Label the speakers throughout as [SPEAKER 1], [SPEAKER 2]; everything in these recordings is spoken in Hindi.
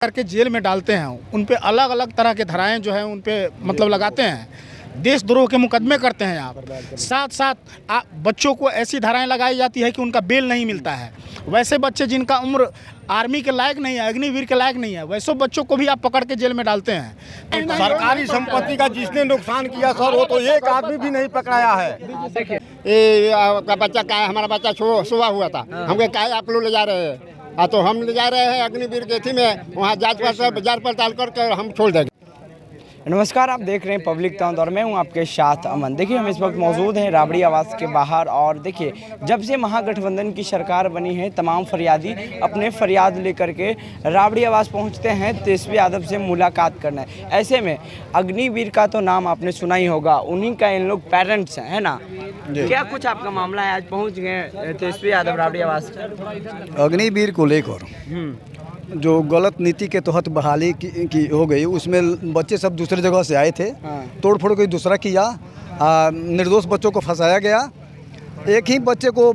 [SPEAKER 1] करके जेल में डालते हैं, उन पे अलग अलग तरह के धाराएं जो है उन पे मतलब लगाते हैं, देशद्रोह के मुकदमे करते हैं आप। साथ साथ बच्चों को ऐसी धाराएं लगाई जाती है कि उनका बेल नहीं मिलता है। वैसे बच्चे जिनका उम्र आर्मी के लायक नहीं है, अग्निवीर के लायक नहीं है, वैसे बच्चों को भी आप पकड़ के जेल में डालते हैं।
[SPEAKER 2] सरकारी संपत्ति का जिसने नुकसान किया सर, वो तो एक आदमी भी नहीं पकड़ाया है। ये आपका बच्चा का है, हमारा बच्चा सुबह हुआ था, हमको क्या आप लोग ले जा रहे हैं? तो हम ले जा रहे हैं अग्निवीर के थी में, वहाँ जांच पड़ताल करके हम छोड़ देंगे।
[SPEAKER 3] नमस्कार, आप देख रहे हैं पब्लिक टाउन और मैं हूं आपके साथ अमन। देखिए, हम इस वक्त मौजूद हैं राबड़ी आवास के बाहर और देखिए, जब से महागठबंधन की सरकार बनी है, तमाम फरियादी अपने फरियाद लेकर के राबड़ी आवास पहुंचते हैं तेजस्वी यादव से मुलाकात करना है। ऐसे में अग्निवीर का तो नाम आपने सुना ही होगा, उन्हीं का इन लोग पेरेंट्स हैं, है ना? क्या कुछ आपका मामला है? आज पहुँच गए तेजस्वी यादव राबड़ी आवास।
[SPEAKER 4] अग्निवीर को लेकर जो गलत नीति के तहत बहाली की हो गई, उसमें बच्चे सब दूसरे जगह से आए थे। तोड़ फोड़ कोई दूसरा किया, निर्दोष बच्चों को फंसाया गया। एक ही बच्चे को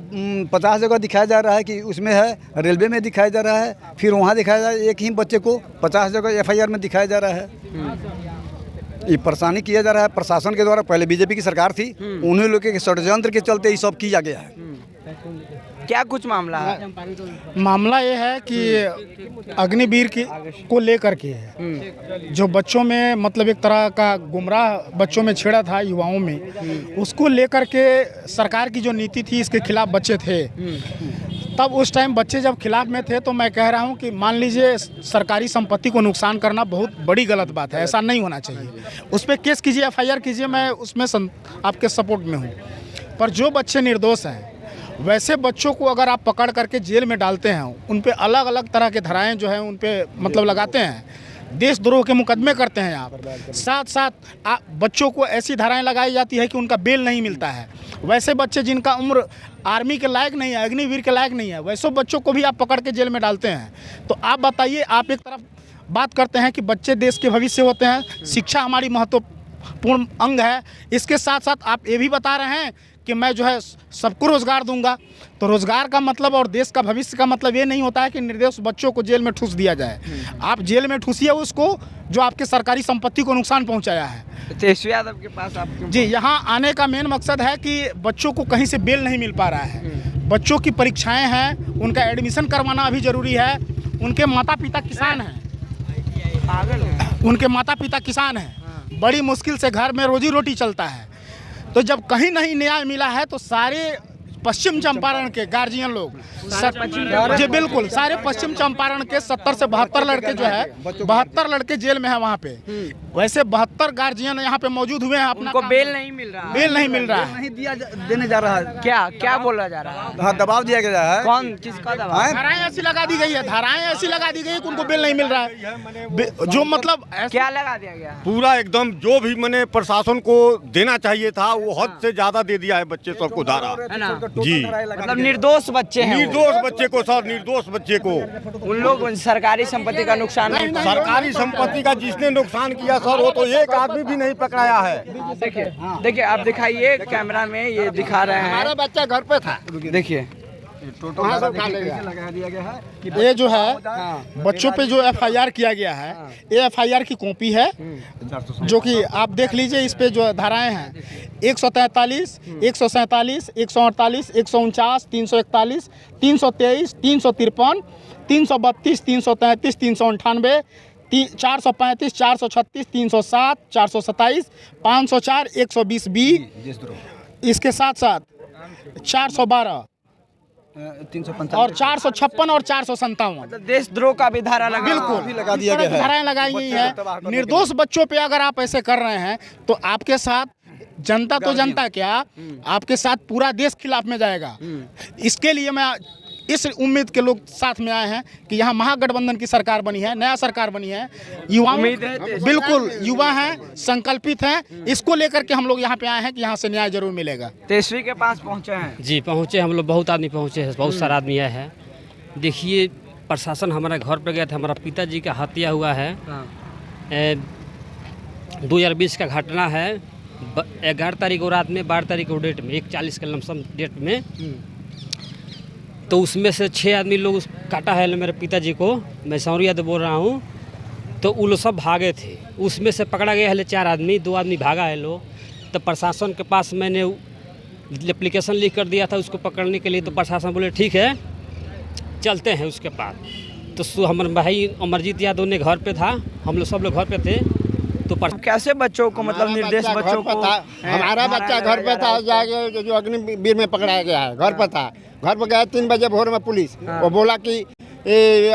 [SPEAKER 4] 50 जगह दिखाया जा रहा है कि उसमें है, रेलवे में दिखाया जा रहा है, फिर वहाँ दिखाया जा रहा है। एक ही बच्चे को 50 जगह FIR में दिखाया जा रहा है। ये परेशानी किया जा रहा है प्रशासन के द्वारा। पहले बीजेपी की सरकार थी, उन्हीं लोगों के षड्यंत्र के चलते ये सब किया गया है।
[SPEAKER 3] क्या कुछ मामला है?
[SPEAKER 1] मामला ये है कि अग्निवीर को लेकर के है, जो बच्चों में मतलब एक तरह का गुमराह बच्चों में छेड़ा था, युवाओं में, उसको लेकर के सरकार की जो नीति थी, इसके खिलाफ बच्चे थे। तब उस टाइम बच्चे जब खिलाफ में थे, तो मैं कह रहा हूं कि मान लीजिए सरकारी संपत्ति को नुकसान करना बहुत बड़ी गलत बात है, ऐसा नहीं होना चाहिए। उस पर केस कीजिए, FIR कीजिए, मैं उसमें आपके सपोर्ट में हूँ। पर जो बच्चे निर्दोष हैं, वैसे बच्चों को अगर आप पकड़ करके जेल में डालते हैं, उन पे अलग अलग तरह के धाराएं जो हैं उन पे मतलब लगाते हैं, देशद्रोह के मुकदमे करते हैं आप। साथ साथ बच्चों को ऐसी धाराएं लगाई जाती है कि उनका बेल नहीं मिलता है। वैसे बच्चे जिनका उम्र आर्मी के लायक नहीं है, अग्निवीर के लायक नहीं है, वैसे बच्चों को भी आप पकड़ के जेल में डालते हैं। तो आप बताइए, आप एक तरफ बात करते हैं कि बच्चे देश के भविष्य होते हैं, शिक्षा हमारी महत्वपूर्ण अंग है, इसके साथ साथ आप ये भी बता रहे हैं कि मैं जो है सबको रोज़गार दूंगा। तो रोज़गार का मतलब और देश का भविष्य का मतलब ये नहीं होता है कि निर्दोष बच्चों को जेल में ठूस दिया जाए। आप जेल में ठूसिए उसको जो आपके सरकारी संपत्ति को नुकसान पहुंचाया है।
[SPEAKER 3] तेजस्वी यादव के पास आपके
[SPEAKER 1] जी, यहाँ आने का मेन मकसद है कि बच्चों को कहीं से बेल नहीं मिल पा रहा है। बच्चों की परीक्षाएँ हैं, उनका एडमिशन करवाना अभी ज़रूरी है। उनके माता पिता किसान हैं, उनके माता पिता किसान हैं, बड़ी मुश्किल से घर में रोजी रोटी चलता है। तो जब कहीं नहीं न्याय मिला है, तो सारे पश्चिम चंपारण के गार्जियन लोग, जी बिल्कुल, सारे पश्चिम चंपारण के 70 से 72 लड़के जो है, 72 लड़के जेल में है वहाँ पे। वैसे 72 गार्जियन यहाँ पे मौजूद हुए हैं।
[SPEAKER 3] उनको बेल नहीं मिल रहा,
[SPEAKER 1] बेल नहीं मिल रहा है,
[SPEAKER 4] नहीं देने जा रहा है।
[SPEAKER 3] क्या बोला जा रहा है?
[SPEAKER 4] हाँ, दबाव दिया गया है।
[SPEAKER 3] कौन, किसका दबाव?
[SPEAKER 1] धाराएं ऐसी लगा दी गई है, धाराएं ऐसी लगा दी गई है कि उनको बेल नहीं मिल रहा है। जो मतलब
[SPEAKER 3] क्या लगा दिया गया है?
[SPEAKER 2] पूरा एकदम जो भी मैंने प्रशासन को देना चाहिए था, वो हद से ज्यादा दे दिया है बच्चे सबको धारा।
[SPEAKER 3] है ना?
[SPEAKER 2] जी,
[SPEAKER 3] मतलब निर्दोष बच्चे हैं,
[SPEAKER 2] निर्दोष बच्चे को सर, निर्दोष बच्चे को।
[SPEAKER 3] उन लोग सरकारी संपत्ति का नुकसान नहीं।
[SPEAKER 2] सरकारी संपत्ति का जिसने नुकसान किया सर, वो तो एक आदमी भी नहीं पकड़ाया है।
[SPEAKER 3] देखिए, आप दिखाइए कैमरा में, ये दिखा रहे हैं।
[SPEAKER 2] हमारा बच्चा घर पे था,
[SPEAKER 3] देखिए
[SPEAKER 1] ये जो है बच्चों पे जो FIR किया गया है, ये FIR की कॉपी है, जो कि आप देख लीजिए। इस पे जो धाराएं हैं 143, 147, 148, 149, 341, 323, 353, 332, 333, 398, 435, 436, 307, 427, 504, 120B, इसके साथ साथ 412 और 456 और 457
[SPEAKER 3] देशद्रोह का भी धारा लगा,
[SPEAKER 1] बिल्कुल
[SPEAKER 4] लगा दिया गया है।
[SPEAKER 1] धाराएं लगाई गई है। निर्दोष बच्चों पे अगर आप ऐसे कर रहे हैं, तो आपके साथ जनता, तो जनता क्या, आपके साथ पूरा देश खिलाफ में जाएगा। इसके लिए मैं इस उम्मीद के लोग साथ में आए हैं कि यहाँ महागठबंधन की सरकार बनी है, नया सरकार बनी है, युवा बिल्कुल युवा हैं, संकल्पित हैं। इसको लेकर के हम लोग यहाँ पे आए हैं कि यहाँ से न्याय जरूर मिलेगा।
[SPEAKER 3] तेजस्वी के पास पहुँचे हैं?
[SPEAKER 5] जी पहुँचे, हम लोग बहुत आदमी पहुँचे हैं, बहुत सारा आदमी आया है। देखिए, प्रशासन हमारे घर पर गया था, हमारा पिताजी का हत्या हुआ है। 2020 का घटना है, 11 तारीख को रात में, 12 तारीख को डेट में, 1:40 के लमसम डेट में। तो उसमें से 6 आदमी लोग काटा है मेरे पिताजी को। मैं सौरिया तो बोल रहा हूँ। तो वो लोग सब भागे थे, उसमें से पकड़ा गया है 4 आदमी, 2 आदमी भागा है लोग। तो प्रशासन के पास मैंने एप्लीकेशन लिख कर दिया था उसको पकड़ने के लिए। तो प्रशासन बोले ठीक है चलते हैं उसके पास। तो हमारे भाई अमरजीत यादव ने घर पे था, हम लोग सब लोग घर पे थे। तो
[SPEAKER 3] कैसे बच्चों को मतलब निर्देश बच्चों को
[SPEAKER 2] हमारा बच्चा घर पे था, जाके जो अग्निवीर में पकड़ाया गया है घर पर था। घर पर गया 3 बजे भोर में पुलिस, वो बोला कि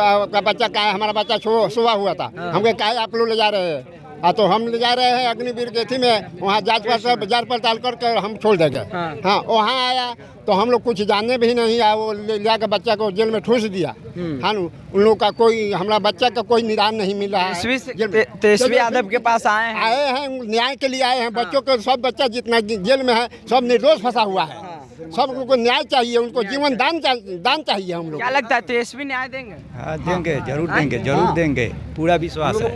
[SPEAKER 2] आपका बच्चा का है, हमारा बच्चा सुबह हुआ था। हम कहे काहे आप लोग ले जा रहे हैं? तो हम ले जा रहे हैं अग्निवीर के थी में, वहाँ जांच पड़ताल करके हम छोड़ देंगे। हाँ वहाँ आया तो हम लोग कुछ जानने भी नहीं आया, वो ले जाकर बच्चा को जेल में ठूस दिया। हाँ उन लोग का कोई, हमारा बच्चा का कोई निदान नहीं मिल रहा है।
[SPEAKER 3] तेजस्वी यादव के पास आए
[SPEAKER 2] हैं न्याय के लिए आए हैं। बच्चों को सब बच्चा जितना जेल में है सब निर्दोष फंसा हुआ है। सब को न्याय चाहिए, उनको जीवन दान चाहिए। हम लोग
[SPEAKER 3] क्या लगता है तेजस्वी न्याय देंगे?
[SPEAKER 6] हाँ देंगे, जरूर देंगे, जरूर देंगे, पूरा विश्वास है,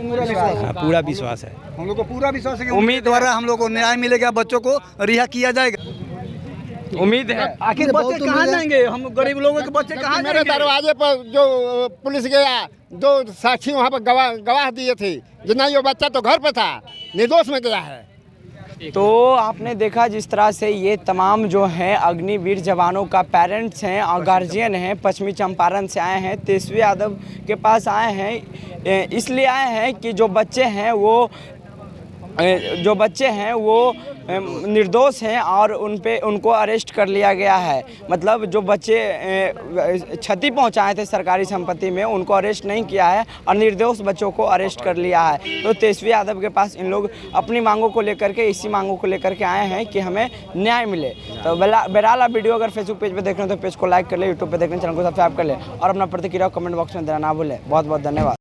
[SPEAKER 6] पूरा विश्वास है।
[SPEAKER 4] हम लोग को पूरा विश्वास है कि उम्मीद द्वारा हम लोग को न्याय मिलेगा, बच्चों को रिहा किया जाएगा।
[SPEAKER 3] उम्मीद है।
[SPEAKER 4] आखिर बच्चे कहाँ जाएंगे? हम गरीब लोगों के बच्चे कहाँ
[SPEAKER 2] मेरे दरवाजे पर जो पुलिस गया, 2 साक्षी वहाँ पर गवाह दिए थे, जितना ये बच्चा तो घर पर था, निर्दोष में गया है।
[SPEAKER 3] तो आपने देखा जिस तरह से ये तमाम जो हैं अग्निवीर जवानों का पेरेंट्स हैं और गार्जियन हैं, पश्चिमी चंपारण से आए हैं, तेजस्वी यादव के पास आए हैं। इसलिए आए हैं कि जो बच्चे हैं वो निर्दोष हैं और उनको अरेस्ट कर लिया गया है। मतलब जो बच्चे क्षति पहुंचाए थे सरकारी संपत्ति में, उनको अरेस्ट नहीं किया है और निर्दोष बच्चों को अरेस्ट कर लिया है। तो तेजस्वी यादव के पास इन लोग अपनी मांगों को लेकर के, इसी मांगों को लेकर के आए हैं कि हमें न्याय मिले। तो बहरहाल आप वीडियो अगर फेसबुक पेज पर देख रहे हैं तो पेज को लाइक कर ले, यूट्यूब पर देख रहे हैं चैनल को सब्सक्राइब कर ले और अपना प्रतिक्रिया कमेंट बॉक्स में देना ना भूलें। बहुत बहुत धन्यवाद।